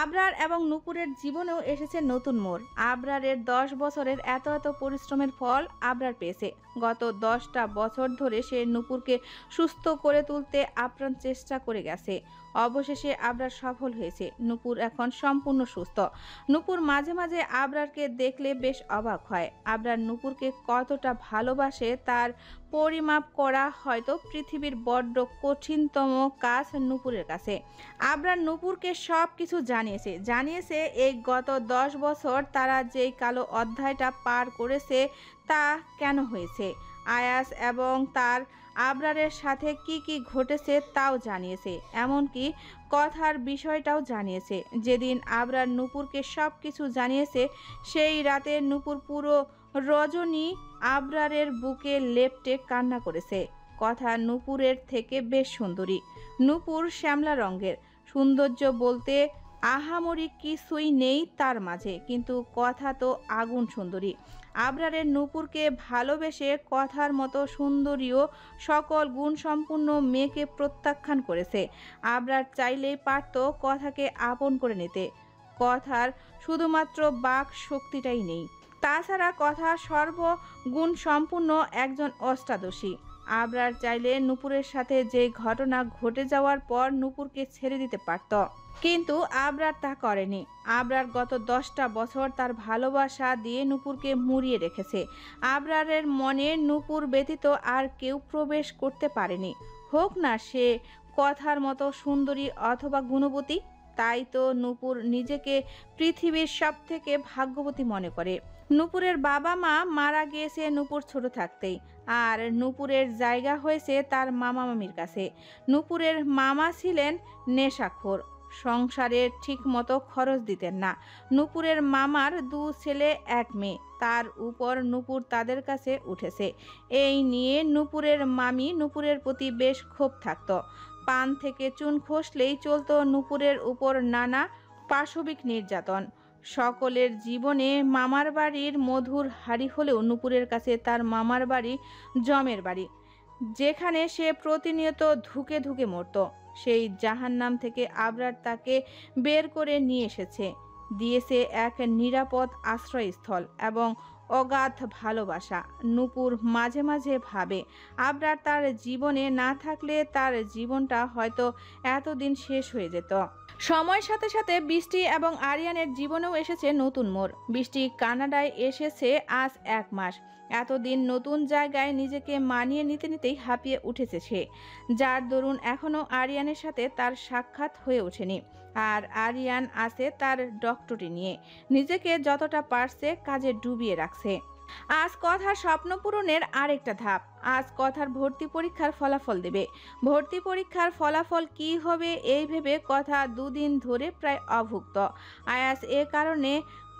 আবরার এবং নূপুরের জীবনেও এসেছে নতুন মোড়। আবরারের 10 বছরের এত পরিশ্রমের ফল আবরার পেয়েছে। গত 10টা বছর ধরে সে নূপুরকে সুস্থ করে তুলতে আপ্রাণ চেষ্টা করে গেছে। অবশেষে আবরার সফল হয়েছে। নূপুর এখন সম্পূর্ণ সুস্থ। নূপুর মাঝে মাঝে আবরারকে দেখলে বেশ অবাক হয়। আবরার নূপুরকে কতটা ভালোবাসে তার পরিমাপ করা হয়তো পৃথিবীর বড্ড কঠিনতম কাজ নূপুরের কাছে। আবরার নূপুরকে সব কিছু জানিয়েছে এই গত 10 বছর তারা যেই কালো অধ্যায়টা পার করেছে তা কেন হয়েছে, আয়াস এবং তার আবরারের সাথে কি ঘটেছে তাও জানিয়েছে। এমনকি কথার বিষয়টাও জানিয়েছে। যেদিন আবরার নূপুরকে সব কিছু জানিয়েছে সেই রাতে নূপুর পুরো রজনী আবরারের বুকে লেপ্টে কান্না করেছে। কথা নূপুরের থেকে বেশ সুন্দরী। নূপুর শ্যামলা রঙের। সৌন্দর্য বলতে আহামরি কিছুই নেই তার মাঝে, কিন্তু কথা তো আগুন সুন্দরী। আবরারের নূপুরকে ভালোবেসে কথার মতো সুন্দরীও সকল গুণসম্পন্ন মেয়েকে প্রত্যাখ্যান করেছে। আবরার চাইলেই পারত কথাকে আপন করে নিতে। কথার শুধুমাত্র বাক শক্তিটাই নেই। তাছাড়া কথা সর্বগুণ সম্পূর্ণ একজন অষ্টাদশী। আবরার চাইলে নূপুরের সাথে যে ঘটনা ঘটে যাওয়ার পর নূপুরকে ছেড়ে দিতে পারত, কিন্তু আবরার তা করেনি। আবরার গত 10টা বছর তার ভালোবাসা দিয়ে নূপুরকে মুড়িয়ে রেখেছে। আবরারের মনে নূপুর ব্যতীত আর কেউ প্রবেশ করতে পারেনি, হোক না সে কথার মতো সুন্দরী অথবা গুণবতী। তাই তো নূপুর নিজেকে পৃথিবীর সবথেকে ভাগ্যবতী মনে করে। নূপুরের বাবা মা মারা গিয়েছে নূপুর ছোট থাকতেই, আর নূপুরের জায়গা হয়েছে তার মামা মামির কাছে। নূপুরের মামা ছিলেন নেশাখোর, সংসারের ঠিক মতো খরচ দিতেন না। নূপুরের মামার 2 ছেলে 1 মেয়ে, তার উপর নূপুর তাদের কাছে উঠেছে। এই নিয়ে নূপুরের মামি নূপুরের প্রতি বেশ ক্ষোভ থাকত। পান থেকে চুন খসলেই চলতো নূপুরের উপর নানা পাশবিক নির্যাতন। সকলের জীবনে মামার বাড়ির মধুর হাড়ি হলেও নূপুরের কাছে তার মামার বাড়ি জমের বাড়ি, যেখানে সে প্রতিনিয়ত ধুকে ধুকে মরত। সেই জাহান্নাম থেকে আবরার তাকে বের করে নিয়ে এসেছে, দিয়েছে এক নিরাপদ আশ্রয়স্থল এবং অগাধ ভালোবাসা। নূপুর মাঝে মাঝে ভাবে আবরার তার জীবনে না থাকলে তার জীবনটা হয়তো এতদিন শেষ হয়ে যেত। সময়ের সাথে সাথে বৃষ্টি এবং আরিয়ানের জীবনেও এসেছে নতুন মোড়। বৃষ্টি কানাডায় এসেছে আজ 1 মাস। এতদিন নতুন জায়গায় নিজেকে মানিয়ে নিতেই হাঁপিয়ে উঠেছে সে, যার দরুন এখনও আরিয়ানের সাথে তার সাক্ষাৎ হয়ে ওঠেনি। আর আরিয়ান আছে তার ডক্টরি নিয়ে, নিজেকে যতটা পারছে কাজে ডুবিয়ে রাখছে। আজ কথার স্বপ্ন পূরণের আরেকটা ধাপ। আজ কথার ভর্তি পরীক্ষার ফলাফল দেবে। ভর্তি পরীক্ষার ফলাফল কি হবে এই ভেবে কথা 2 দিন ধরে প্রায় অভুক্ত। আয়াস এ কারণে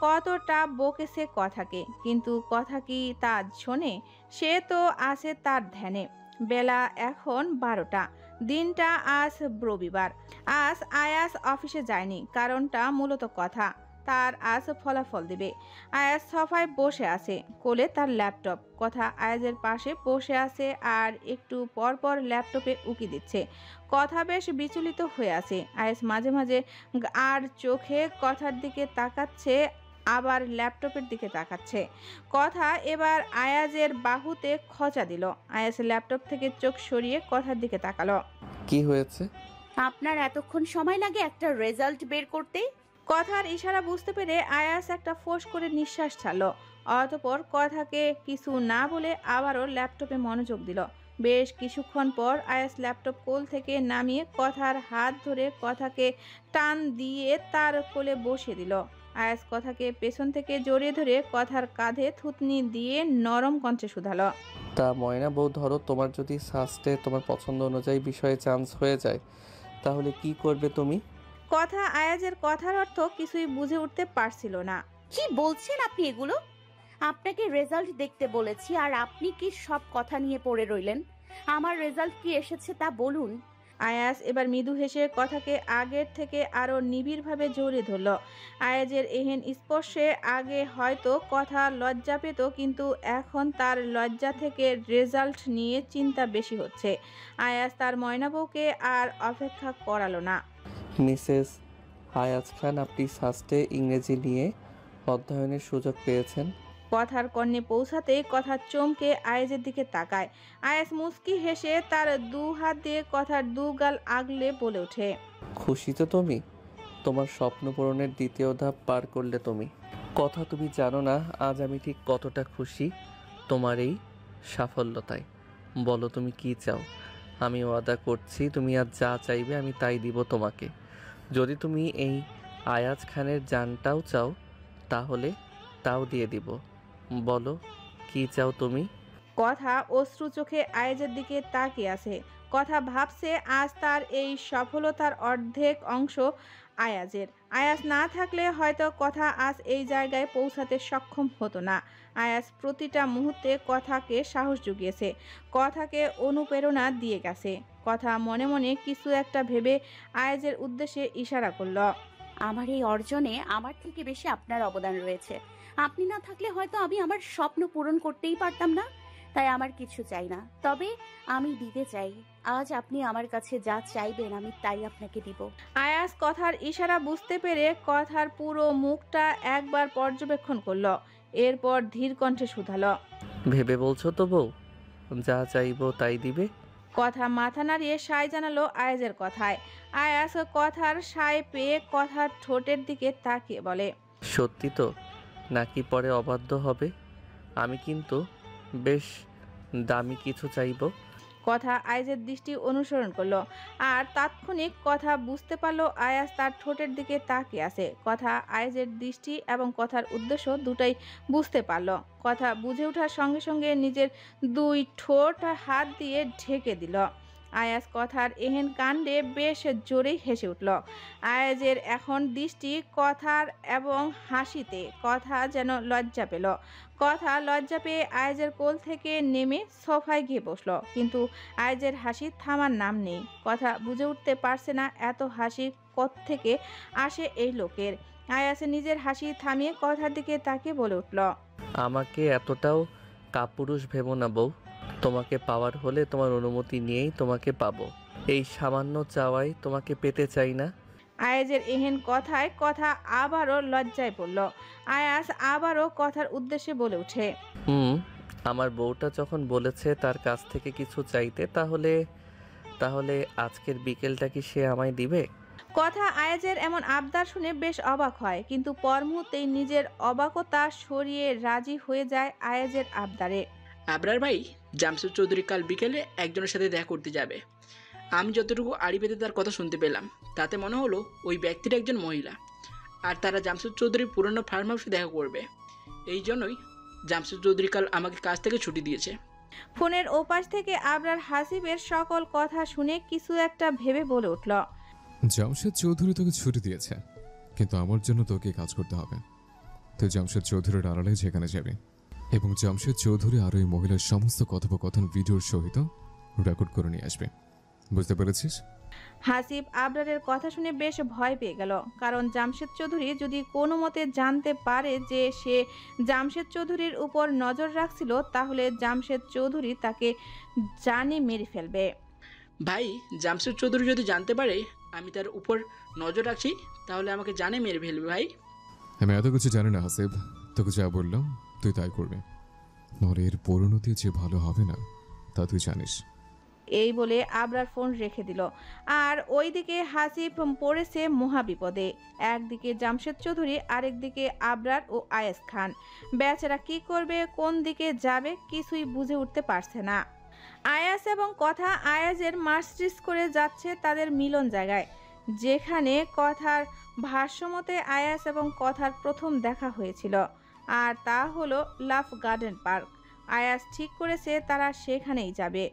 কতটা বকেছে কথাকে, কিন্তু কথা কি তা শোনে? সে তো আছে তার ধ্যানে। বেলা এখন 12টা। দিনটা আজ রবিবার। আজ আয়াস অফিসে যায়নি, কারণটা মূলত কথা। তার আজ ফলাফল দেবে। আয়াজ সোফায় বসে আছে, কোলে তার ল্যাপটপ। কথা আয়াজের পাশে বসে আছে আর একটু পর পর ল্যাপটপে উকি দিচ্ছে। কথা বেশ বিচলিত হয়ে আছে। আয়াজ মাঝে মাঝে আর চোখে কথার দিকে তাকাচ্ছে, আবার ল্যাপটপের দিকে তাকাচ্ছে। কথা এবার আয়াজের বাহুতে খোঁচা দিল। আয়াজ ল্যাপটপ থেকে চোখ সরিয়ে কথার দিকে তাকালো। কি হয়েছে? আপনার এতক্ষণ সময় লাগে একটা রেজাল্ট বের করতে? কথার ইশারা বুঝতে পেরে আয়াস একটা ফোঁস করে নিঃশ্বাস ছাড়ল। অতঃপর কথাকে কিছু না বলে আবারও ল্যাপটপে মনোযোগ দিল। বেশ কিছুক্ষণ পর আয়াস ল্যাপটপ কোল থেকে নামিয়ে কথার হাত ধরে কথাকে টান দিয়ে তার কোলে বসিয়ে দিল। আয়াস কথাকে পেছন থেকে জড়িয়ে ধরে কথার কাঁধে থুতনি দিয়ে নরম কণ্ঠে শুধালো, তা ময়না বউ, ধরো তোমার যদি সাস্টে তোমার পছন্দ অনুযায়ী বিষয়ে চান্স হয়ে যায়, তাহলে কি করবে তুমি? কথা আয়াজের কথার অর্থ কিছুই বুঝে উঠতে পারছিল না। কি বলছেন আপনি এগুলো? আপনাকে রেজাল্ট দেখতে বলেছি আর আপনি কি সব কথা নিয়ে পড়ে রইলেন? আমার রেজাল্ট কি এসেছে তা বলুন। আয়াস এবার মৃদু হেসে কথাকে আগের থেকে আরো নিবিড়ভাবে জড়িয়ে ধরল। আয়াজের এহেন স্পর্শে আগে হয়তো কথা লজ্জা পেত, কিন্তু এখন তার লজ্জা থেকে রেজাল্ট নিয়ে চিন্তা বেশি হচ্ছে। আয়াস তার ময়না বউকে আর অপেক্ষা করালো না। মিসেস আয়াজ খান, আপনি সাস্টে ইংরেজি নিয়ে অধ্যয়নের সুযোগ পেয়েছেন। কথার কর্ণে পৌঁছাতেই কথা চমকে আয়েজের দিকে তাকায়। আয়াজ মুচকি হেসে তার দু হাত দিয়ে কথার দু গাল আগলে বলে ওঠে, খুশি তো তুমি? তোমার স্বপ্ন পূরণের দ্বিতীয় ধাপ পার করলে তুমি। কথা, তুমি জানো না আজ আমি ঠিক কতটা খুশি তোমার এই সাফল্যতায়। বলো তুমি কি চাও? আমি ওয়াদা করছি তুমি আজ যা চাইবে আমি তাই দিব তোমাকে। যদি তুমি এই আয়াজ খানের জানটাও চাও তাহলে তাও দিয়ে দিব। বলো কি চাও তুমি? কথা অশ্রু চোখে আয়েজের দিকে তাকিয়ে আছে। কথা ভাবছে আজ তার এই সফলতার অর্ধেক অংশ আয়াজের। আয়াজ না থাকলে হয়তো কথা আজ এই জায়গায় পৌঁছাতে সক্ষম হতো না। আয়াজ প্রতিটা মুহূর্তে কথাকে সাহস জুগিয়েছে, কথাকে অনুপ্রেরণা দিয়ে গেছে। কথা মনে মনে কিছু একটা ভেবে আয়াজের উদ্দেশ্যে ইশারা করল। আমার এই অর্জনে আমার থেকে বেশি আপনার অবদান রয়েছে। আপনি না থাকলে হয়তো আমি আমার স্বপ্ন পূরণ করতেই পারতাম না। তাই আমার কিছু চাই না, তবে আমি দিতে চাই। আজ আপনি আমার কাছে যা চাইবেন আমি তাই আপনাকে দিব। আয়াজ কথার ইশারা বুঝতে পেরে কথার পুরো মুখটা একবার পর্যবেক্ষণ করলো, এরপর ধীর কণ্ঠে শুধালো, ভেবে বলছো তো বউ? যা চাইবো তাই দিবে? কথা মাথা নাড়িয়ে সায় জানালো আয়াজের কথায়। আয়াজ কথার সায় পেয়ে কথার ঠোঁটের দিকে তাকিয়ে বলে, সত্যি তো? নাকি পরে অবাধ্য হবে? আমি কিন্তু বেশ দামি কিছু চাইবো। কথা আয়াজের দৃষ্টি অনুসরণ করলো, আর তাৎক্ষণিক কথা বুঝতে পারলো আয়াজ তার ঠোঁটের দিকে তাকিয়ে আছে। কথা আয়াজের দৃষ্টি এবং কথার উদ্দেশ্য দুটাই বুঝতে পারলো। কথা বুঝে ওঠার সঙ্গে সঙ্গে নিজের দুই ঠোঁট হাত দিয়ে ঢেকে দিল। আয়াজ কথার এহেন কাণ্ডে বেশ জোরেই হেসে উঠল। আয়াজের এখন দৃষ্টি কথার এবং হাসিতে কথা যেন লজ্জা পেল। কথা লজ্জা পেয়ে আয়াজের কোল থেকে নেমে সোফায় গিয়ে বসলো, কিন্তু আয়াজের হাসি থামার নাম নেই। কথা বুঝে উঠতে পারছে না এত হাসি কোত্থেকে আসে এই লোকের। আয়াজ নিজের হাসি থামিয়ে কথার দিকে তাকিয়ে বলে উঠল, আমাকে এতটাও কাপুরুষ ভেবো না বউ। তোমাকে পাওয়ার হলে তোমার অনুমতি নিয়েই তোমাকে পাবো। এই সামান্য চাওয়াই তোমাকে পেতে চাই না। আয়াজের এহেন কথায় কথা আবারও লজ্জায় পড়ল। আয়াজ আবারও কথার উদ্দেশ্যে বলে ওঠে, আমার বউটা যখন বলেছে তার কাছ থেকে কিছু চাইতে, তাহলে তাহলে আজকের বিকেলটা কি সে আমায় দিবে? কথা আয়াজের এমন আবদার শুনে বেশ অবাক হয়, কিন্তু পর মুহূর্তেই নিজের অবাকতা সরিয়ে রাজি হয়ে যায় আয়াজের আবদারে। আবরার ভাই, জামশেদ চৌধুরী কাল বিকেলে একজনের সাথে দেখা করতে যাবে। আমি যতটুকু আড়ি পেতে তার কথা শুনতে পেলাম, তাতে মনে হলো ওই ব্যক্তির একজন মহিলা, আর তারা জামশেদ চৌধুরীর পুরনো ফার্ম হাউসে দেখা করবে। এই জন্যই জামশেদ চৌধুরী কাল আমাকে কাজ থেকে ছুটি দিয়েছে। ফোনের ওপাশ থেকে আবরার হাসিবের সকল কথা শুনে কিছু একটা ভেবে বলে উঠল, জামশেদ চৌধুরী তোকে ছুটি দিয়েছে, কিন্তু আমার জন্য তোকে কাজ করতে হবে। তুই জামশেদ চৌধুরীর আড়ালে যেখানে যাবি, এবং জামশেদ চৌধুরী আর ওই মহিলার সমস্ত কথোপকথন ভিডিওর সহিত রেকর্ড করে নিয়ে আসবে। বুঝতে পেরেছিস? হাসিব আবরারের কথা শুনে বেশ ভয় পেয়ে গেল, কারণ জামশেদ চৌধুরী যদি কোনো মতে জানতে পারে যে সে জামশেদ চৌধুরীর উপর নজর রাখছিল, তাহলে জামশেদ চৌধুরী তাকে জানে মেরে ফেলবে। ভাই, জামশেদ চৌধুরী যদি জানতে পারে আমি তার উপর নজর রাখছি, তাহলে আমাকে জানে মেরে ফেলবে। ভাই, আমি এত কিছু জানি না হাসিব, তোকে যা বললাম তুই তাই করবি, নরে এর পরিণতি যে ভালো হবে না তা তুই জানিস। এই বলে আবরার ফোন রেখে দিল। আর ওইদিকে হাসিব পড়েছে মহাবিপদে। একদিকে জামশেদ চৌধুরী, আরেকদিকে আবরার ও আয়েজ খান। বেচারা কি করবে, কোন দিকে যাবে কিছুই বুঝে উঠতে পারছে না। আয়াজ এবং কথা আয়াজের মার্সিডিজ করে যাচ্ছে তাদের মিলন জায়গায়, যেখানে কথার ভাষ্যমতে আয়াজ এবং কথার প্রথম দেখা হয়েছিল, আর তা হলো লাভ গার্ডেন পার্ক। আয়াজ ঠিক করেছে তারা সেখানেই যাবে।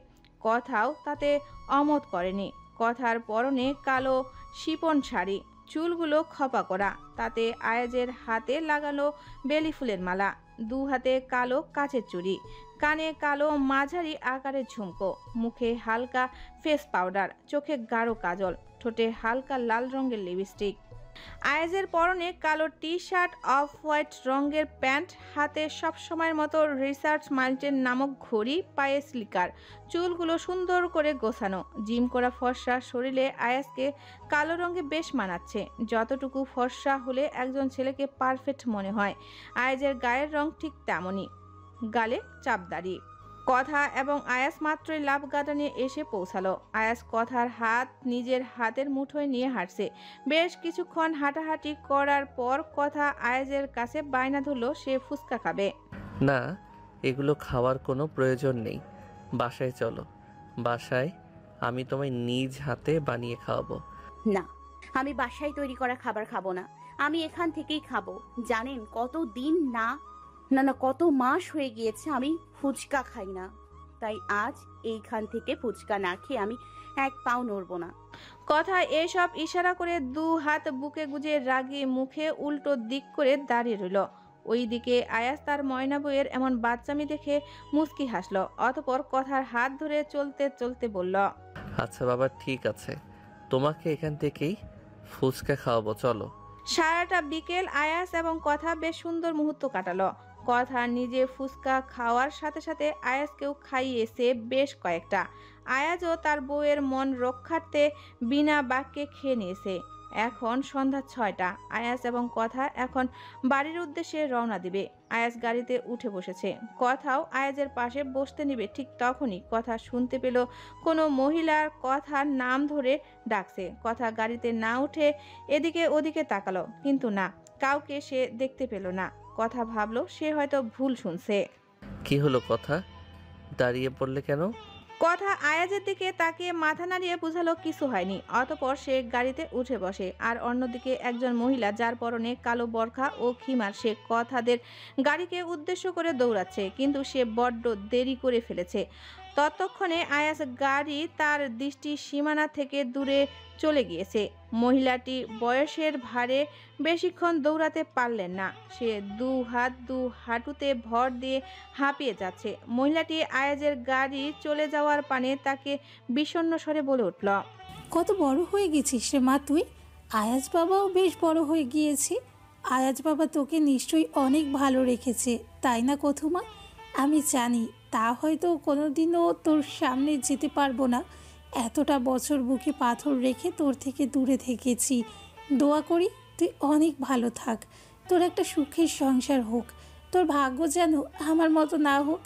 কথাও তাতে অমত করেনি। কথার পরনে কালো শিপন শাড়ি, চুলগুলো খপা করা, তাতে আয়াজের হাতে লাগালো বেলি ফুলের মালা, দু হাতে কালো কাচের চুড়ি, কানে কালো মাঝারি আকারের ঝুমকো, মুখে হালকা ফেস পাউডার, চোখে গাঢ় কাজল, ঠোঁটে হালকা লাল রঙের লিপস্টিক। আয়াজের পরনে কালো টি শার্ট, অফ হোয়াইট রঙের প্যান্ট, হাতে সবসময়ের মতো রিসার্চ মাল্টেন নামক ঘড়ি, পায়ে স্লিকার, চুলগুলো সুন্দর করে গোছানো। জিম করা ফর্সা শরীরে আয়াজকে কালো রঙে বেশ মানাচ্ছে। যতটুকু ফর্সা হলে একজন ছেলেকে পারফেক্ট মনে হয়, আয়াজের গায়ের রং ঠিক তেমনই, গালে চাপদাড়ি। কথা এবং আয়াস মাত্রই লাভ গার্ডেনে এসে পৌঁছালো। আয়াস কথার হাত নিজের হাতের মুঠোয় নিয়ে হাঁটছে। বেশ কিছুক্ষণ হাঁটাহাঁটি করার পর কথা আয়াজের কাছে বায়না ধরল সে ফুচকা খাবে। না, এগুলো খাওয়ার কোনো প্রয়োজন নেই, বাসায় চলো। বাসায় আমি তোমায় নিজ হাতে বানিয়ে খাওয়াবো। না, আমি বাসায় তৈরি করা খাবার খাবো না, আমি এখান থেকেই খাবো। জানেন কত দিন না না না কত মাস হয়ে গিয়েছে আমি ফুচকা খাই না, তাই আজ এইখান থেকে ফুচকা না খেয়ে আমি এক পাও নড়বো না। কথা এসব ইশারা করে দু হাত বুকে গুজে রাগী মুখে উল্টো দিক করে দাঁড়িয়ে রইল। ওইদিকে আয়াস তার ময়না বইয়ের এমন বাচ্চামি দেখে মুচকি হাসল। অতপর কথার হাত ধরে চলতে চলতে বলল, আচ্ছা বাবা, ঠিক আছে, তোমাকে এখান থেকেই ফুচকা খাওয়াবো, চলো। সারাটা বিকেল আয়াস এবং কথা বেশ সুন্দর মুহূর্ত কাটালো। কথা নিজে ফুচকা খাওয়ার সাথে সাথে আয়াসকেও খাইয়েছে বেশ কয়েকটা। আয়াজও তার বউয়ের মন রক্ষার্থে বিনা বাক্যে খেয়ে নিয়েছে। এখন সন্ধ্যা 6টা। আয়াস এবং কথা এখন বাড়ির উদ্দেশ্যে রওনা দিবে। আয়াস গাড়িতে উঠে বসেছে, কথাও আয়াজের পাশে বসতে নিবে। ঠিক তখনই কথা শুনতে পেল কোনো মহিলার কথার নাম ধরে ডাকছে। কথা গাড়িতে না উঠে এদিকে ওদিকে তাকালো, কিন্তু না, কাউকে সে দেখতে পেল না। কথা ভাবলো সে হয়তো ভুল শুনছে। কি হলো কথা, দাঁড়িয়ে পড়লে কেন? কথা আয়াজের দিকে তাকিয়ে মাথা নাড়িয়ে বুঝালো কিছু হয়নি। অতপর সে গাড়িতে উঠে বসে। আর অন্যদিকে একজন মহিলা যার পরনে কালো বরখা ও খিমার, সে কথাদের গাড়িকে উদ্দেশ্য করে দৌড়াচ্ছে, কিন্তু সে বড্ড দেরি করে ফেলেছে। ততক্ষণে আয়াস গাড়ি তার দৃষ্টি সীমানা থেকে দূরে চলে গিয়েছে। মহিলাটি বয়সের ভারে বেশিক্ষণ দৌড়াতে পারলেন না। সে দু হাঁটুতে ভর দিয়ে হাঁপিয়ে যাচ্ছে। মহিলাটি আয়াজের গাড়ি চলে যাওয়ার পানে তাকে বিষণ্ণ স্বরে বলে উঠল, কত বড় হয়ে গেছিস রে মা তুই। আয়াজ বাবাও বেশ বড় হয়ে গিয়েছে। আয়াজ বাবা তোকে নিশ্চয়ই অনেক ভালো রেখেছে, তাই না কথুমা? আমি জানি তা হয়তো কোনোদিনও তোর সামনে যেতে পারবো না। এতটা বছর বুকে পাথর রেখে তোর থেকে দূরে থেকেছি। দোয়া করি তুই অনেক ভালো থাক, তোর একটা সুখের সংসার হোক। তোর ভাগ্য যেন আমার মতো না হোক।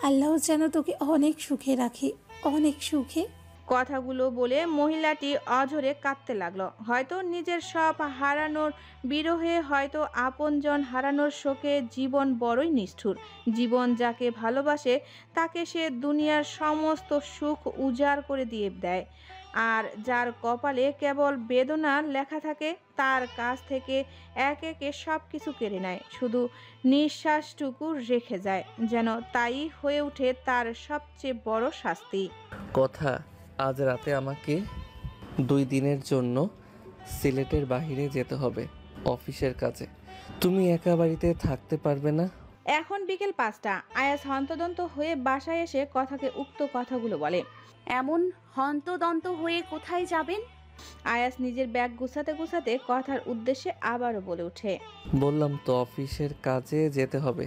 আল্লাহ যেন তোকে অনেক সুখে রাখে, অনেক সুখে। কথাগুলো বলে মহিলাটি অঝরে কাঁদতে লাগলো। হয়তো নিজের সব হারানোর বিরহে, হয়তো আপনজন হারানোর শোকে। জীবন বড়ই নিষ্ঠুর। জীবন যাকে ভালোবাসে তাকে সে দুনিয়ার সমস্ত সুখ উজাড় করে দিয়ে দেয়, আর যার কপালে কেবল বেদনা লেখা থাকে তার কাছ থেকে এক একে সব কিছু কেড়ে নেয়। শুধু নিঃশ্বাসটুকু রেখে যায়, যেন তাই হয়ে ওঠে তার সবচেয়ে বড় শাস্তি। কথা, আজ রাতে আমাকে 2 দিনের জন্য সিলেটের বাইরে যেতে হবে অফিসের কাজে। তুমি একা বাড়িতে থাকতে পারবে না? এখন বিকেল 5টা। আয়াস হন্তদন্ত হয়ে বাসায় এসে কথাকে উক্ত কথাগুলো বলে। এমন হন্তদন্ত হয়ে কোথায় যাবেন? আয়াস নিজের ব্যাগ গুছাতে গুছাতে কথার উদ্দেশ্যে আবারও বলে ওঠে, বললাম তো অফিসের কাজে যেতে হবে,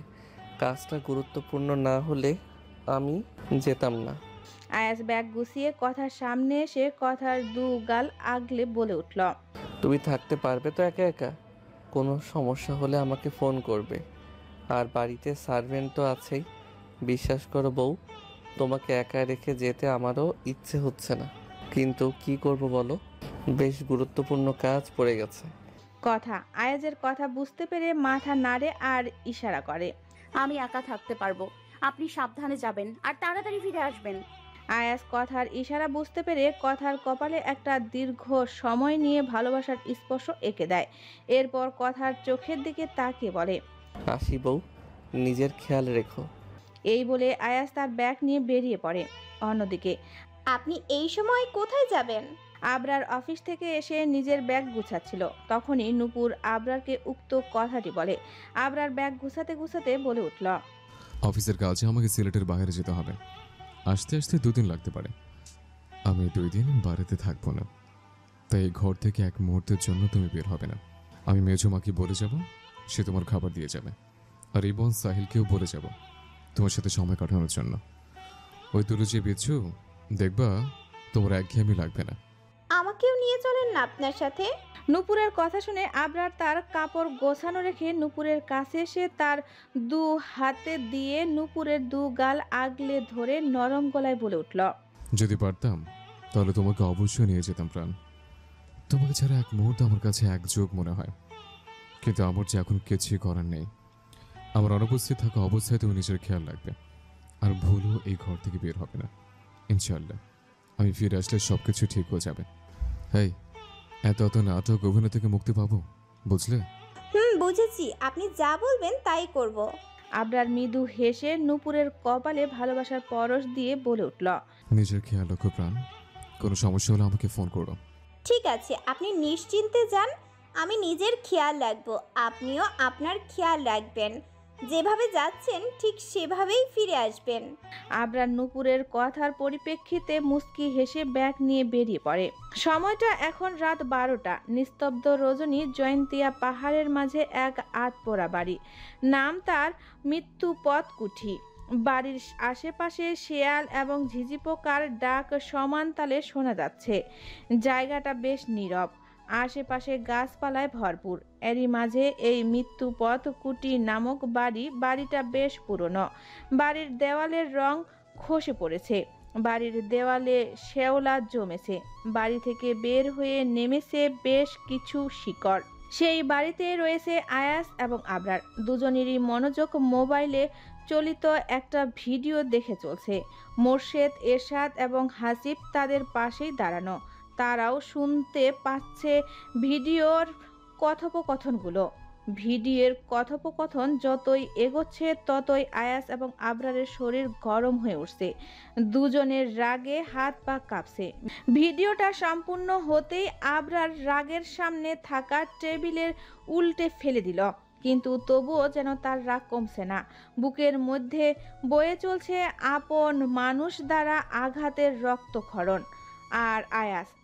কাজটা গুরুত্বপূর্ণ না হলে আমি যেতাম না। আয়াস ব্যাগ গুছিয়ে কথার সামনে এসে কথার দু গাল আগলে বলে উঠল, তুমি থাকতে পারবে তো একা একা? কোনো সমস্যা হলে আমাকে ফোন করবে। আর বাড়িতে সার্ভেন্ট তো আছেই। বিশ্বাস করো বউ, তোমাকে একা রেখে যেতে আমারও ইচ্ছে হচ্ছে না, কিন্তু কি করব বলো, বেশ গুরুত্বপূর্ণ কাজ পড়ে গেছে। কথা আয়াজের কথা বুঝতে পেরে মাথা নাড়ে আর ইশারা করে। আমি একা থাকতে পারবো, আপনি সাবধানে যাবেন আর তাড়াতাড়ি ফিরে আসবেন। আয়াস কথার ইশারা বুঝতে পেরে কথার কপালে একটা দীর্ঘ সময় নিয়ে ভালোবাসার স্পর্শ এঁকে দেয়। এরপর কথার চোখের দিকে তাকিয়ে বলে, আসি বউ, নিজের খেয়াল রেখো। এই বলে আয়াস তার ব্যাগ নিয়ে বেরিয়ে পড়ে। অন্যদিকে, আপনি এই সময় কোথায় যাবেন? আবরার অফিস থেকে এসে নিজের ব্যাগ গুছাচ্ছিল। তখনই নূপুর আবরারকে উক্ত কথাটি বলে। আবরার ব্যাগ গুছাতে গুছাতে বলে উঠল, অফিসের কাজে আমাকে সিলেটের বাইরে যেতে হবে। আসতে আসতে 2 দিন লাগতে পারে। আমি 2 দিন বাড়িতে থাকবো না, তাই ঘর থেকে এক মুহূর্তের জন্য তুমি বের হবে না। আমি মেজো মাকে বলে যাব, সে তোমার খাবার দিয়ে যাবে। আর ইবন সাহিলকেও বলে যাব তোমার সাথে সময় কাটানোর জন্য। ওই তুলো যে বিচ্ছু, দেখবা তোমার একঘেয়েমি লাগবে না। আমাকেও নিয়ে চলেন না আপনার সাথে। নূপুরের কথা শুনে আবরার তার কাপড় গোছানো রেখে নূপুরের কাছে এসে তার দু হাতে দিয়ে নূপুরের দু গাল আগলে ধরে নরম গলায় বলে উঠল, যদি পারতাম তাহলে তোমাকে অবশ্যই নিয়ে যেতাম প্রাণ। তোমাকে ছাড়া এক মুহূর্ত আমার কাছে এক যোগ মনে হয়, কিন্তু আমার যে এখন কিছুই করার নেই। আমার অনুপস্থিত থাকা অবস্থায় তুমি নিজের খেয়াল রাখবে, আর ভুলও এই ঘর থেকে বের হবে না ইনশাল্লাহ। আমি ফিরে আসলে সবকিছু ঠিক হয়ে যাবে। হেই, এত নাটক অভিনয় থেকে মুক্তি পাবো, বুঝলে? বুঝেছি, আপনি যা বলবেন তাই করব। আবরার মৃদু হেসে নূপুরের কপালে ভালোবাসার পরশ দিয়ে বলে উঠল, নিজের খেয়াল রাখো প্রাণ, কোনো সমস্যা হলে আমাকে ফোন করো। ঠিক আছে, আপনি নিশ্চিন্তে যান, আমি নিজের খেয়াল রাখবো, আপনিও আপনার খেয়াল রাখবেন। যেভাবে যাচ্ছেন ঠিক সেভাবেই ফিরে আসবেন। আবরার নূপুরের কথার পরিপ্রেক্ষিতে মুস্কি হেসে ব্যাগ নিয়ে বেরিয়ে পড়ে। সময়টা এখন রাত 12টা। নিস্তব্ধ রজনী জয়ন্তিয়া পাহাড়ের মাঝে এক আধপোড়া বাড়ি। নাম তার মৃত্যুপথ কুঠি। বাড়ির আশেপাশে শেয়াল এবং ঝিঝি পোকার ডাক সমান তালে শোনা যাচ্ছে। জায়গাটা বেশ নীরব, আশেপাশে গাছপালায় ভরপুর। এরই মাঝে এই মৃত্যুপথ কুটি নামক বাড়িটা বেশ পুরনো। বাড়ির দেওয়ালের রং খসে পড়েছে, বাড়ির দেওয়ালে শেওলা জমেছে, বাড়ি থেকে বের হয়ে নেমেছে বেশ কিছু শিকড়। সেই বাড়িতে রয়েছে আয়াস এবং আবরার। দুজনেরই মনোযোগ মোবাইলে চলিত একটা ভিডিও দেখে চলছে। মোর্শেদ, এরশাদ এবং হাসিব তাদের পাশেই দাঁড়ানো। তারাও শুনতে পাচ্ছে ভিডিওর কথোপকথনগুলো। ভিডিওর কথোপকথন যতই এগোচ্ছে ততই আয়াস এবং আবরারের শরীর গরম হয়ে উঠছে। দুজনের রাগে হাত পা কাঁপছে। ভিডিওটা সম্পূর্ণ হতেই আবরার রাগের সামনে থাকা টেবিলের উল্টে ফেলে দিল, কিন্তু তবুও যেন তার রাগ কমছে না। বুকের মধ্যে বয়ে চলছে আপন মানুষ দ্বারা আঘাতের রক্তক্ষরণ। আর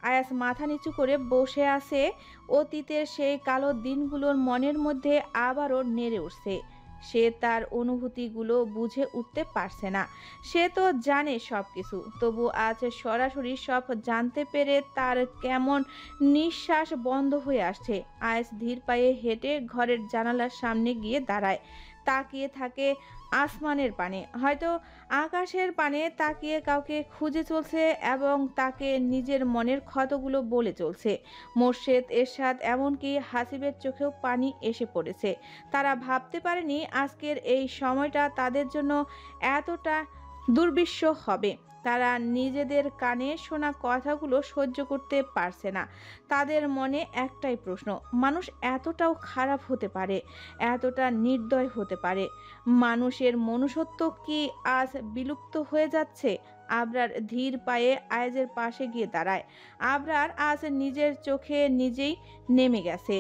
আয়াস মাথা নিচু করে বসে আছে। অতীতের সেই কালো দিনগুলোর মনের মধ্যে আবারও নেড়ে উঠছে। সে তার অনুভূতিগুলো বুঝে উঠতে পারছে না। সে তো জানে সব কিছু, তবু আজ সরাসরি সব জানতে পেরে তার কেমন নিঃশ্বাস বন্ধ হয়ে আসছে। আয়াস ধীর পায়ে হেঁটে ঘরের জানালার সামনে গিয়ে দাঁড়ায়। তাকিয়ে থাকে আসমানের পানে, হয়তো আকাশের পানে তাকিয়ে কাউকে খুঁজে চলছে এবং তাকে নিজের মনের ক্ষতগুলো বলে চলছে। মোর্শেদ, এরশাদ এমনকি হাসিবের চোখেও পানি এসে পড়েছে। তারা ভাবতে পারেনি আজকের এই সময়টা তাদের জন্য এতটা দুর্বিষহ হবে। তারা নিজেদের কানে শোনা কথাগুলো সহ্য করতে পারছে না। তাদের মনে একটাই প্রশ্ন, মানুষ এতটাও খারাপ হতে পারে, এতটা নির্দয় হতে পারে? মানুষের মনুষ্যত্ব কি আজ বিলুপ্ত হয়ে যাচ্ছে? আবরার ধীর পায়ে আয়াজের পাশে গিয়ে দাঁড়ায়। আবরার আজ নিজের চোখে নিজেই নেমে গেছে।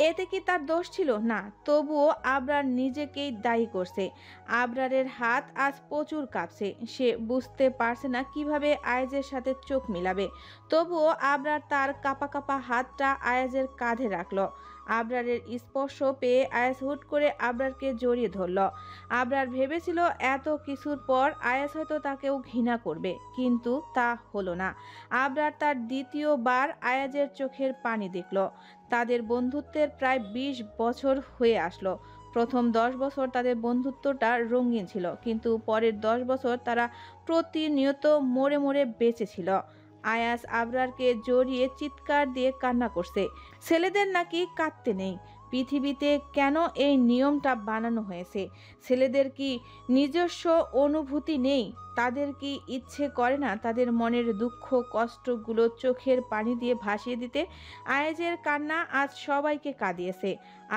এতে কি তার দোষ ছিল? না, তবুও আবরার নিজেকেই দায়ী করছে। আবরারের হাত আজ প্রচুর কাঁপছে। সে বুঝতে পারছে না কিভাবে আয়াজের সাথে চোখ মিলাবে। তবুও আবরার তার কাঁপা কাঁপা হাতটা আয়াজের কাঁধে রাখলো। আবরারের স্পর্শ পেয়ে আয়াস হুট করে আবরারকে জড়িয়ে ধরল। আবরার ভেবেছিল এত কিছুর পর আয়াস হয়তো তাকেও ঘৃণা করবে, কিন্তু তা হলো না। আবরার তার দ্বিতীয়বার আয়াজের চোখের পানি দেখল। তাদের বন্ধুত্বের প্রায় 20 বছর হয়ে আসলো। প্রথম 10 বছর তাদের বন্ধুত্বটা রঙিন ছিল, কিন্তু পরের 10 বছর তারা প্রতিনিয়ত মরে মরে বেঁচে ছিল। আয়াস আবরারকে জড়িয়ে চিৎকার দিয়ে কান্না করছে। ছেলেদের নাকি কাঁদতে নেই। পৃথিবীতে কেন এই নিয়মটা বানানো হয়েছে? ছেলেদের কি নিজস্ব অনুভূতি নেই? তাদের কি ইচ্ছে করে না তাদের মনের দুঃখ কষ্টগুলো চোখের পানি দিয়ে ভাসিয়ে দিতে? আয়াজের কান্না আজ সবাইকে কাঁদিয়েছে।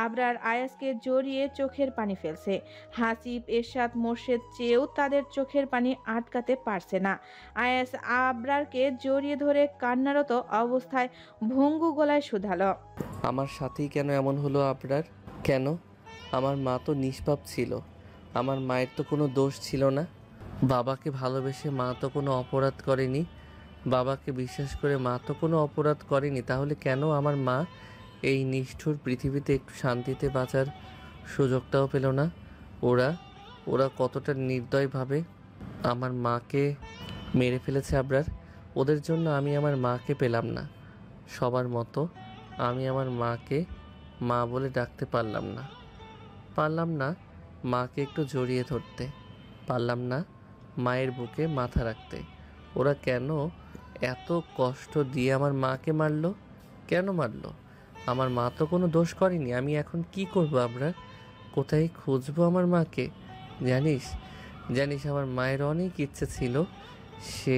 আবরার আয়াসকে জড়িয়ে চোখের পানি ফেলছে। হাসিব, এরশাদ, মোর্শেদ চেয়েও তাদের চোখের পানি আটকাতে পারছে না। আয়াস আবরারকে জড়িয়ে ধরে কান্নারত অবস্থায় ভঙ্গু গলায় শুধালো, আমার সাথেই কেন এমন হলো আবরার? কেন? আমার মা তো নিষ্পাপ ছিল, আমার মায়ের তো কোনো দোষ ছিল না। বাবাকে ভালোবেসে মা তো কোনো অপরাধ করেনি, বাবাকে বিশ্বাস করে মা তো কোনো অপরাধ করেনি, তাহলে কেন আমার মা এই নিষ্ঠুর পৃথিবীতে একটু শান্তিতে বাঁচার সুযোগটাও পেল না। ওরা ওরা কতটা নির্দয়ভাবে আমার মাকে মেরে ফেলেছে আবরার। ওদের জন্য আমি আমার মাকে পেলাম না। সবার মতো আমি আমার মাকে মা বলে ডাকতে পারলাম না মাকে একটু জড়িয়ে ধরতে, পারলাম না মায়ের বুকে মাথা রাখতে। ওরা কেন এত কষ্ট দিয়ে আমার মাকে মারলো? কেন মারলো? আমার মা তো কোনো দোষ করেনি। আমি এখন কি করব আবরার? কোথায় খুঁজবো আমার মাকে? জানিস আমার মায়ের অনেক ইচ্ছে ছিল সে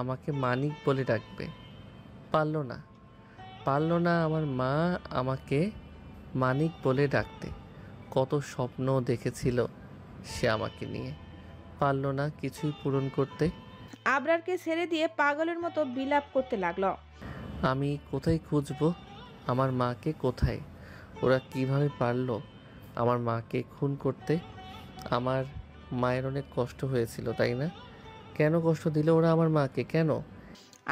আমাকে মানিক বলে ডাকবে, পারল না আমার মা আমাকে মানিক বলে ডাকতে। কত স্বপ্ন দেখেছিল সে আমাকে নিয়ে, পারল না কিছুই পূরণ করতে। আবরারকে ছেড়ে দিয়ে পাগলের মতো বিলাপ করতে লাগলো। আমি কোথায় খুঁজবো আমার মাকে? কোথায়? ওরা কিভাবে পারলো আমার মাকে খুন করতে? আমার মায়ের অনেক কষ্ট হয়েছিল, তাই না? কেন কষ্ট দিল ওরা আমার মাকে? কেন?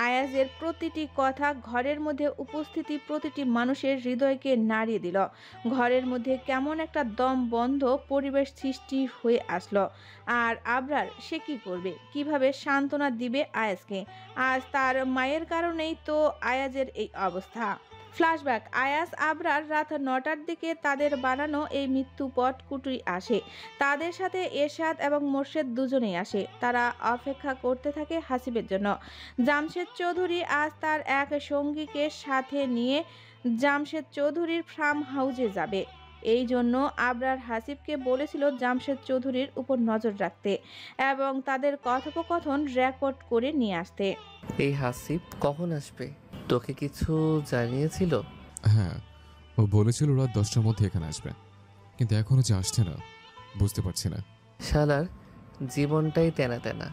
আয়াজের প্রতিটি কথা ঘরের মধ্যে উপস্থিতি প্রতিটি মানুষের হৃদয়কে নাড়িয়ে দিল। ঘরের মধ্যে কেমন একটা দম বন্ধ পরিবেশ সৃষ্টি হয়ে আসলো। আর আবরার সে কি করবে? কিভাবে সান্ত্বনা দিবে আয়াজকে? আজ তার মায়ের কারণেই তো আয়াজের এই অবস্থা। ফ্ল্যাশব্যাক। আয়াজ আবরার রাত 9টার দিকে তাদের বানানো এই মৃত্যুপট কুটুরি আসে। তাদের সাথে এরশাদ এবং মোর্শেদ দুজনেই আসে। তারা অপেক্ষা করতে থাকে হাসিবের জন্য। জামশেদ চৌধুরী আজ তার এক সঙ্গীকে সাথে নিয়ে জামশেদ চৌধুরীর ফার্ম হাউসে যাবে। এই জন্য আবরার হাসিবকে বলেছিল জামশেদ চৌধুরীর উপর নজর রাখতে এবং তাদের কথোপকথন রেকর্ড করে নিয়ে আসতে। এই হাসিব কখন আসবে? তোকে কিছু জানিয়েছিল? হ্যাঁ, ও বলেছিল রাত 10টার মধ্যে এখানে আসবে, কিন্তু এখনো যে আসছে না বুঝতে পারছি না। শালার জীবনটাই তেনা তেনা।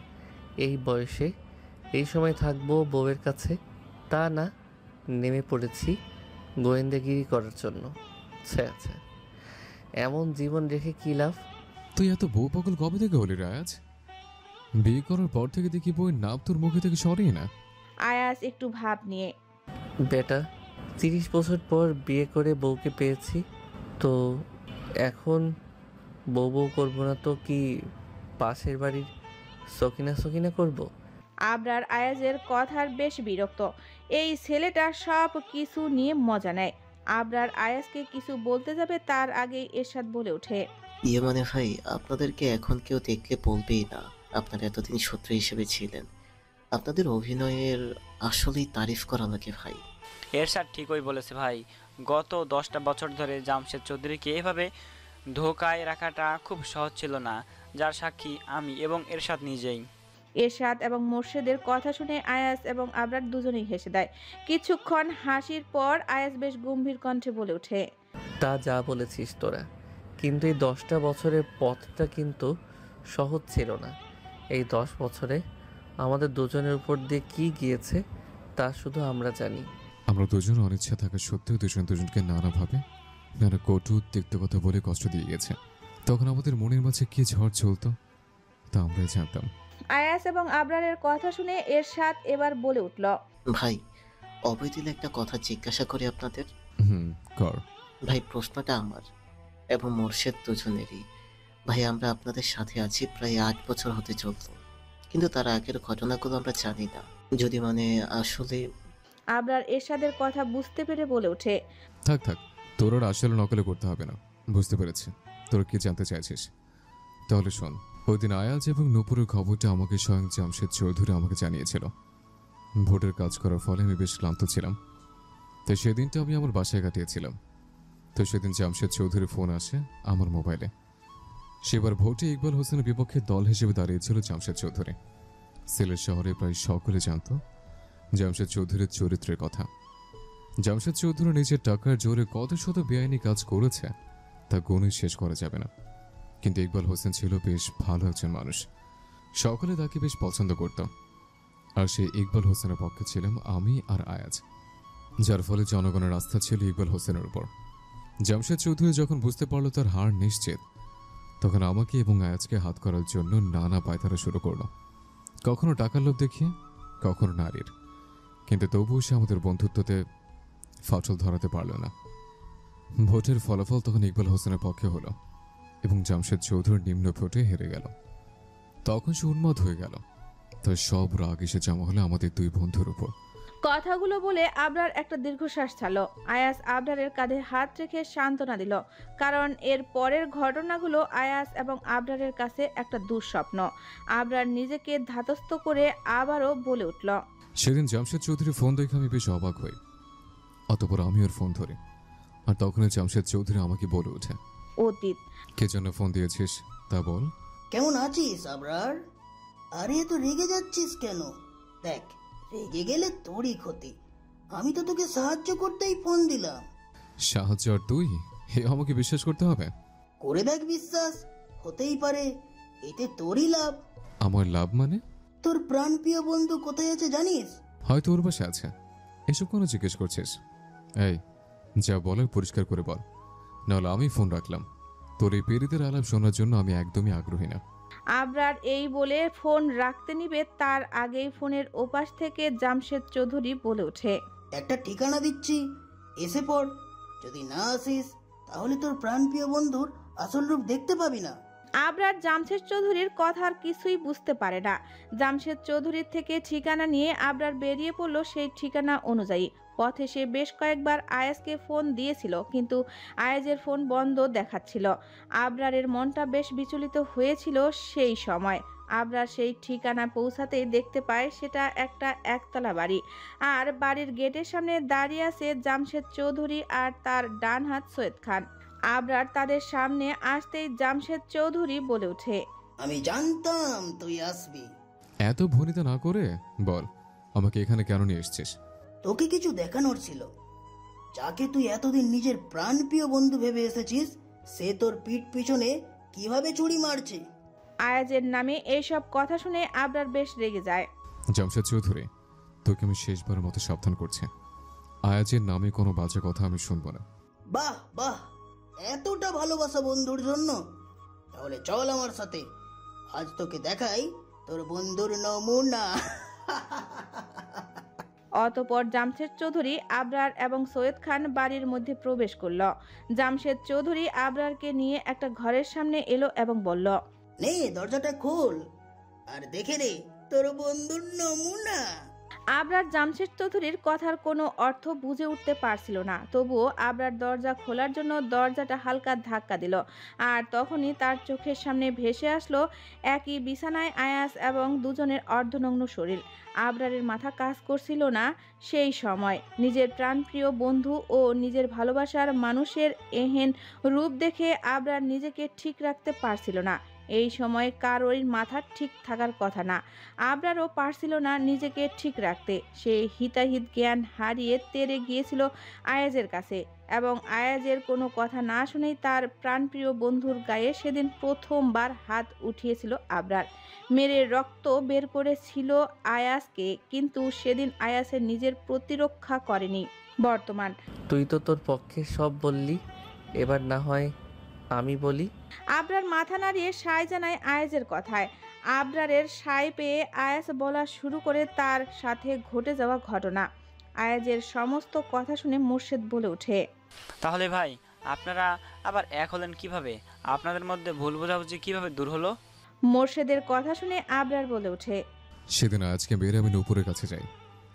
এই বয়সে এই সময় থাকবো বউয়ের কাছে, তা না, নেমে পড়েছি গোয়েন্দাগিরি করার জন্য। আচ্ছা, এমন জীবন রেখে কী লাভ? তুই এত বউ পাগল কবে থেকে হলি রাজ? বিয়ে করার পর থেকে দেখি বউয়ের নাম তোর মুখে থেকে সরেই না। আয়াস একটু ভাব নিয়ে, বেটা 30 বছর পর বিয়ে করে বউকে পেয়েছি, তো এখন বউ করবো না তো কি পাশের বাড়ির সকিনা করব? আবরার আয়াজের কথার বেশ বিরক্ত। এই ছেলেটা সব কিছু নিয়ে মজা নেয়। আবরার আয়াজকে কিছু বলতে যাবে তার আগেই এরশাদ বলে ওঠে, মানে ভাই, আপনাদেরকে এখন কেউ দেখলে বলবেই না আপনারা এতদিন শত্রু হিসেবে ছিলেন। আপনাদের অভিনয়ের আসলেই তারিফ করা লাগে ভাই। এরশাদ ঠিকই বলেছে ভাই। গত 10টা বছর ধরে জামশেদ চৌধুরীকে এভাবে ধোকায় রাখাটা খুব সহজ ছিল না, যার সাক্ষী আমি এবং এরশাদ নিজেই। এরশাদ এবং মোর্শেদের কথা শুনে আয়াস এবং আবরার দুজনেই হেসে দেয়। কিছুক্ষণ হাসির পর আয়াস বেশ গম্ভীর কণ্ঠে বলে ওঠে, তা যা বলেছিস তোরা, কিন্তু এই 10টা বছরের পথটা কিন্তু সহজ ছিল না। এই 10 বছরে আমাদের দুজনের উপর দিয়ে কি গিয়েছে তা শুধু আমরা জানি। আমরা দুজন অনিচ্ছা থাকা সত্ত্বেও দুজনকে নানাভাবে নানা কটু তিক্ত কথা বলে কষ্ট দিয়ে গেছে। তখন আমাদের মনের মাঝে কি ঝড় চলতো তা আমরাই জানতাম। আয়াস এবং আবরারের কথা শুনে এরশাদ এবার বলে উঠল, ভাই, অবৈদিলে একটা কথা জিজ্ঞাসা করি আপনাদের। কর। ভাই, প্রশ্নটা আমার এবং মোর্শেদ দুজনেরই। ভাই, আমরা আপনাদের সাথে আছি প্রায় 8 বছর হতে চলতো, কিন্তু তার আগের ঘটনাগুলো আমরা জানি না। যদি আসলে আবরার এরশাদের কথা বুঝতে পেরে বলে ওঠে, থাক তোর আর আসলে নকলে করতে হবে না, বুঝতে পেরেছি তোর কি জানতে চাইছিস। তাহলে শোন, ওই দিন আয়াজ এবং নূপুরের খবরটা আমাকে স্বয়ং জামশেদ চৌধুরী আমাকে জানিয়েছিল। ভোটের কাজ করার ফলে আমি বেশ ক্লান্ত ছিলাম, তাই সেদিনটা আমি আমার বাসায় কাটিয়েছিলাম। তো সেদিন জামশেদ চৌধুরীর ফোন আসে আমার মোবাইলে। সেবার ভোটে ইকবাল হোসেনের বিপক্ষে দল হিসেবে দাঁড়িয়েছিল জামশেদ চৌধুরী। সিলেট শহরে প্রায় সকলে জানত জামশেদ চৌধুরীর চরিত্রের কথা। জামশেদ চৌধুরী নিজের টাকার জোরে কত শত বেআইনি কাজ করেছে তা গুণে শেষ করা যাবে না, কিন্তু ইকবাল হোসেন ছিল বেশ ভালো একজন মানুষ। সকলে তাকে বেশ পছন্দ করত, আর সেই ইকবাল হোসেনের পক্ষে ছিলাম আমি আর আয়াজ, যার ফলে জনগণের আস্থা ছিল ইকবাল হোসেনের উপর। জামশেদ চৌধুরী যখন বুঝতে পারল তার হার নিশ্চিত, তখন আমাকে এবং আয়াজকে হাত করার জন্য নানা পায়তারা শুরু করলো, কখনো টাকার লোভ দেখিয়ে, কখনো নারীর। কিন্তু তবুও সে আমাদের বন্ধুত্বতে ফাটল ধরাতে পারল না। ভোটের ফলাফল তখন ইকবাল হোসেনের পক্ষে হলো এবং জামশেদ চৌধুরী নিম্ন ভোটে হেরে গেল। তখন সে উন্মাদ হয়ে গেল। তার সব রাগ এসে জমা হলো আমাদের দুই বন্ধুর উপর। কথাগুলো বলে আবরার একটা দীর্ঘশ্বাস ছাড়ল। আয়াস আবরারের কাঁধে হাত রেখে সান্ত্বনা দিল, কারণ এর পরের ঘটনাগুলো আয়াস এবং আবরারের কাছে একটা দুঃস্বপ্ন। আবরার নিজেকে ধাতস্থ করে আবারও বলে উঠল, সেদিন জামশেদ চৌধুরীর ফোন দেখে আমি বেশ অবাক হই। অতপর আমি ওর ফোন ধরি, আর তখনই জামশেদ চৌধুরী আমাকে বলে ওঠে, অতীত। কে জন্য ফোন দিয়েছিস তা বল। কেমন আছিস আবরার? আরে তো রেগে যাচ্ছিস কেন? দেখ, রেগে গেলে তোরই ক্ষতি। আমি তো তোকে সাহায্য করতেই ফোন দিলাম। সাহায্য আর তুই? হে, আমাকে বিশ্বাস করতে হবে? করে দেখ, বিশ্বাস হতেই পারে, এতে তোরই লাভ। আমার লাভ মানে? তোর প্রাণপ্রিয় বন্ধু কোথায় আছে জানিস? হয়তো ওর বাসা আছে। এসব কোনো জিজ্ঞেস করছিস? এই, যা বলার পরিষ্কার করে বল, নাহলে আমি ফোন রাখলাম। তোর এই পেরিদের আলাপ শোনার জন্য আমি একদমই আগ্রহী না। আবরার এই বলে ফোন রাখতে নিবে, তার আগেই ফোনের ওপাশ থেকে জামশেদ চৌধুরী বলে ওঠে, একটা ঠিকানা দিচ্ছি, এসে পড়। যদি না আসিস তাহলে তোর প্রাণপ্রিয় বন্ধুর আসল রূপ দেখতে পাবি না। আবরার জামশেদ চৌধুরীর কথার কিছুই বুঝতে পারে না। জামশেদ চৌধুরীর থেকে ঠিকানা নিয়ে আবরার বেরিয়ে পড়ল সেই ঠিকানা অনুযায়ী। পথে সে বেশ কয়েকবার আয়াজকে ফোন দিয়েছিল, কিন্তু আয়াজের ফোন বন্ধ দেখাচ্ছিল। আবরারের মনটা বেশ বিচলিত হয়েছিল সেই সময়। আবরার সেই ঠিকানা পৌঁছাতেই দেখতে পায় সেটা একটা একতলা বাড়ি, আর বাড়ির গেটের সামনে দাঁড়িয়ে আছে জামশেদ চৌধুরী আর তার ডান হাত সৈয়দ খান। আবরার তাদের সামনে আসতেই জামশেদ চৌধুরী বলে ওঠে, আমি জানতাম তুই আসবি। এত ভনিতা না করে বল, আমাকে এখানে কেন নিয়ে এসেছিস? তোকে কিছু দেখানোর ছিল। যাকে তুই এতদিন নিজের প্রাণপ্রিয় বন্ধু ভেবে এসেছিস, সে তোর পিঠ পিছনে কিভাবে ছুরি মারছে। আয়াজের নামে এইসব কথা শুনে আবরার বেশ রেগে যায়। জামশেদ চৌধুরী, তোকে আমি শেষবারের মতো সাবধান করছি, আয়াজের নামে কোনো বাজে কথা আমি শুনবো না। বাহ বাহ, এতটা ভালোবাসা বন্ধুর জন্য? তাহলে চল আমার সাথে, আজ তোকে দেখাই তোর বন্ধুর নমুনা। অতপর জামশেদ চৌধুরী আবরার এবং সৈয়দ খান বাড়ির মধ্যে প্রবেশ করল। জামশেদ চৌধুরী আবরারকে নিয়ে একটা ঘরের সামনে এলো এবং বলল, নে দরজাটা খোল আর দেখে নে তোর বন্ধুর নমুনা। আবরার জামশেদ চৌধুরীর কথার কোনো অর্থ বুঝে উঠতে পারছিল না, তবুও আবরার দরজা খোলার জন্য দরজাটা হালকা ধাক্কা দিল। আর তখনই তার চোখের সামনে ভেসে আসলো একই বিছানায় আয়াস এবং দুজনের অর্ধনগ্ন শরীর। আবরারের মাথা কাজ করছিল না সেই সময়। নিজের প্রাণপ্রিয় বন্ধু ও নিজের ভালোবাসার মানুষের এহেন রূপ দেখে আবরার নিজেকে ঠিক রাখতে পারছিল না। এই সময় কারোর মাথা ঠিক থাকার কথা না। আবরারও পারছিল না নিজেকে ঠিক রাখতে। সে হিতাহিত জ্ঞান হারিয়ে তেড়ে গিয়েছিল আয়াজের কাছে, এবং আয়াজের কোনো কথা না শুনেই তার প্রাণপ্রিয় বন্ধুর গায়ে সেদিন প্রথমবার হাত উঠিয়েছিল আবরার। মেরে রক্ত বের করেছিল আয়াজকে, কিন্তু সেদিন আয়াসের নিজের প্রতিরক্ষা করেনি। বর্তমান তুই তো তোর পক্ষে সব বললি, এবার না হয় আমি বলি। আবরার মাথা নাড়িয়ে সায় জানায় আয়াজের কথায়। আবরারের সায় পেয়ে আয়াজ বলা শুরু করে তার সাথে ঘটে যাওয়া ঘটনা। আয়াজের সমস্ত কথা শুনে মোর্শেদ বলে ওঠে, তাহলে ভাই আপনারা আবার এক হলেন কিভাবে? আপনাদের মধ্যে ভুল বোঝাবুঝি কিভাবে দূর হলো? মোর্শেদের কথা শুনে আবরার বলে ওঠে, সেদিন আজকে বেরে আমি নূপুরের কাছে যাই,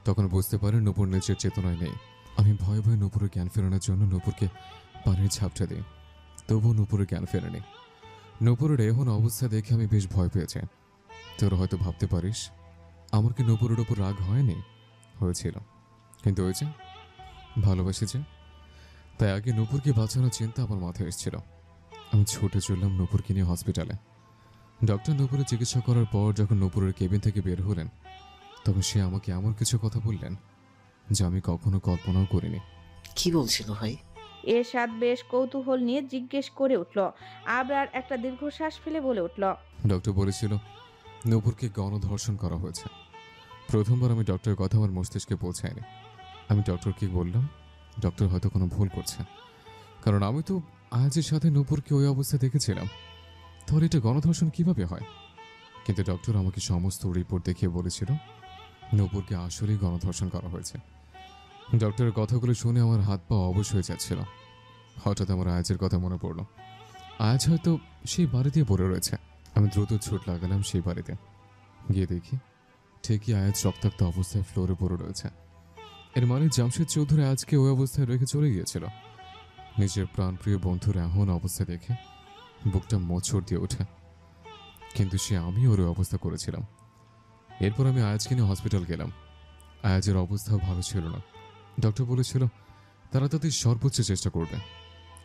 তখন বুঝতে পারি নূপুর নিজের চেতনায় নেই। আমি ভয়ে ভয়ে নূপুরের জ্ঞান ফেরানোর জন্য নূপুরকে পানির ঝাপটা দিই, তবুও নূপুরের জ্ঞান ফেরেনি। নূপুরের এখন অবস্থা দেখে আমি বেশ ভয় পেয়েছি। তোরা হয়তো ভাবতে পারিস আমার কি নূপুরের উপর রাগ হয়নি? হয়েছিল, কিন্তু ওই যে ভালোবাসেছে, তাই আগে নূপুরকে বাঁচানোর চিন্তা আমার মাথায় এসেছিল। আমি ছুটে চললাম নূপুরকে নিয়ে হসপিটালে। ডক্টর নূপুরের চিকিৎসা করার পর যখন নূপুরের কেবিন থেকে বের হলেন, তখন সে আমাকে এমন কিছু কথা বললেন যা আমি কখনো কল্পনাও করিনি। কি বলছিল ভাই? এরশাদ বেশ কৌতূহল নিয়ে জিজ্ঞেস করে উঠল। আবরার একটা দীর্ঘশ্বাস ফেলে বলে উঠল, ডক্টর বলেছিল নূপুরকে গণধর্ষণ করা হয়েছে। প্রথমবার আমি ডক্টরের কথা আমার মস্তিষ্কে পৌঁছায়নি। আমি ডক্টরকে বললাম ডক্টর হয়তো কোনো ভুল করছে, কারণ আমি তো আয়াজের সাথে নূপুরকে ওই অবস্থায় দেখেছিলাম, তাহলে এটা গণধর্ষণ কিভাবে হয়? কিন্তু ডক্টর আমাকে সমস্ত রিপোর্ট দেখিয়ে বলেছিল নূপুরকে আসলেই গণধর্ষণ করা হয়েছে। ডক্টরের কথাগুলো শুনে আমার হাত পা অবশ হয়ে যাচ্ছিল। হঠাৎ আমার আয়াজের কথা মনে পড়লো। আয়াজ হয়তো সেই বাড়িতে পড়ে রয়েছে। আমি দ্রুত ছুট লাগালাম সেই বাড়িতে। গিয়ে দেখি ঠিকই আয়াজ রক্তাক্ত অবস্থায় ফ্লোরে পড়ে রয়েছে। এর মানে জামশেদ চৌধুরী আজকে ওই অবস্থায় রেখে চলে গিয়েছিল। নিজের প্রাণপ্রিয় বন্ধুর এমন অবস্থা দেখে বুকটা মোচড় দিয়ে ওঠে। কিন্তু আমি ওর অবস্থা করেছিলাম। এরপর আমি আয়াজকে নিয়ে হসপিটাল গেলাম। আয়াজের অবস্থাও ভালো ছিল না। ডক্টর বলেছিল তারা তাদের সর্বোচ্চ চেষ্টা করবে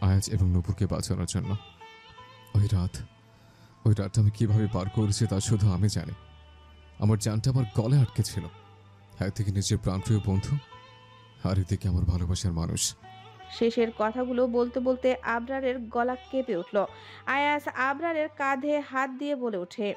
আয়াজ এবং নূপুরকে বাঁচানোর জন্য। ওই রাতটা আমি কিভাবে পার করেছি তা শুধু আমি জানি। আমার জানটা আমার গলায় আটকে ছিল। একদিকে নিজের প্রাণপ্রিয় বন্ধু, আর এদিকে আমার ভালোবাসার মানুষ। শেষের কথাগুলো বলতে বলতে আবরারের গলা কেঁপে উঠল। আয়াস আবরারের কাঁধে হাত দিয়ে বলে ওঠে,